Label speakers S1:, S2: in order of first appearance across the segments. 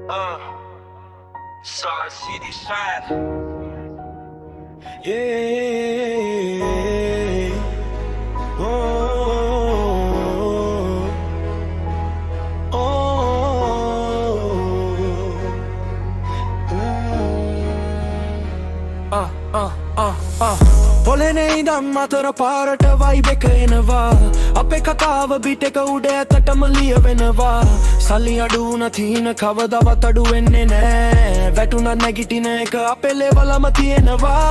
S1: Uh, Sorry, city shine.
S2: Yeah. Oh. Oh. පොලෙනේ ඉඳන් මතර පාරට vibe එක එනවා අපේ කතාව බිට් එක උඩ ඇතටම ලියවෙනවා සල්ලි අඩු නැතින කවදාවත් අඩු වෙන්නේ නෑ වැටුණා නැගිටින එක අපේ ලෙවලම තියෙනවා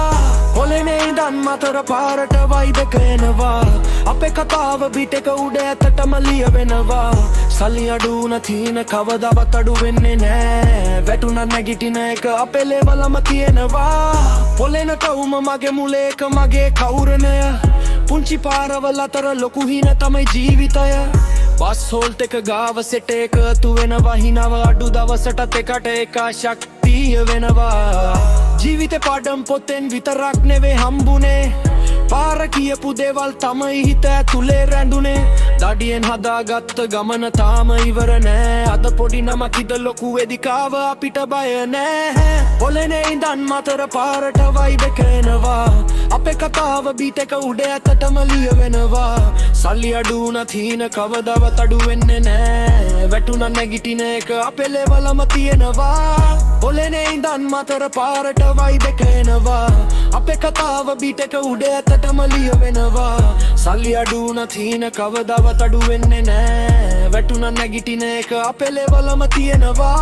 S2: පොලෙනේ ඉඳන් මතර පාරට වයිබ් එක එනවා අපේ කතාව බිට් එක උඩ ඇතටම ලියවෙනවා සල්ලි අඩු නැතින කවදාවත් අඩු වෙන්නේ නෑ වැටුණා නැගිටින එක අපේ ලෙවලම තියෙනවා පොලෙන තවුම මගේ මුලේක මගේ කවුරණය පුංචි පාරවල් අතර ලොකු හින තමයි ජීවිතය බස් හෝල්ට් එක ගාව සෙට් එක තු වෙනවා හිනව අඩු දවසටත් එකට එක ශක්තිය වෙනවා ජීවිතේ පාඩම් පොතෙන් විතරක් නෙවෙයි හම්බුනේ පාර කියපු දේවල් තමයි හිත ඇතුලේ රැඳුනේ දඩියෙන් හදාගත්ත ගමන තාම ඉවර නෑ අද පොඩි නමක් ඉද ලොකු වෙදිකාව අපිට බය නෑ පොලෙනේ ඉඳන් මතර පාරට වයිබ් එක එනවා අපේ කතාව බීට් එක උඩ ඇතටම ලියවෙනවා සල්ලි අඩු නැතින කවදාවත් අඩු වෙන්නේ නෑ වැටුණා නැගිටින එක අපේ ලෙවලම තියෙනවා පොලෙනේ ඉඳන් මතර පාරට වයිබ් එක එනවා අපේ කතාව බීට් එක උඩ ඇතටම ලියවෙනවා සල්ලි අඩු නැතින කවදාවත් අඩු වෙන්නේ නෑ වැටුණා නැගිටින එක අපේ ලෙවලම තියෙනවා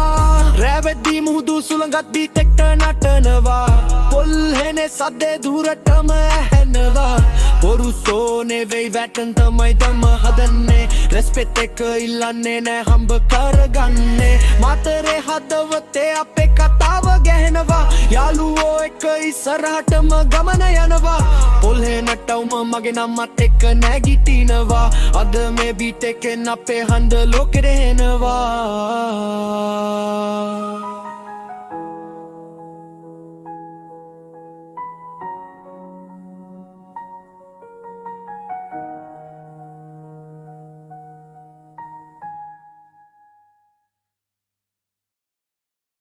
S2: රැවැද්දී මුහුදු සුළඟත් බීට් එක්ට නටනවා පොල් හෙනේ සද්දේ දුරටම ඇහෙනවා පොරු සෝනේ වෙයි වැටෙන් තමයි තම හදන්නේ රෙස්පෙක්ට් එක ඉල්ලන්නේ නෑ හම්බ කරගන්නේ මතරේ හදවතේ අපේ කතාව ගැහෙනවා යාළුවෝ එක්ක ඉස්සරහටම ගමන යනවා පොල්හේ නටවුම මගේ නමත් එක්ක නැගිටිනවා අද මේ බීට් එකෙන් අපේ හඬ ලෝකෙට එනවා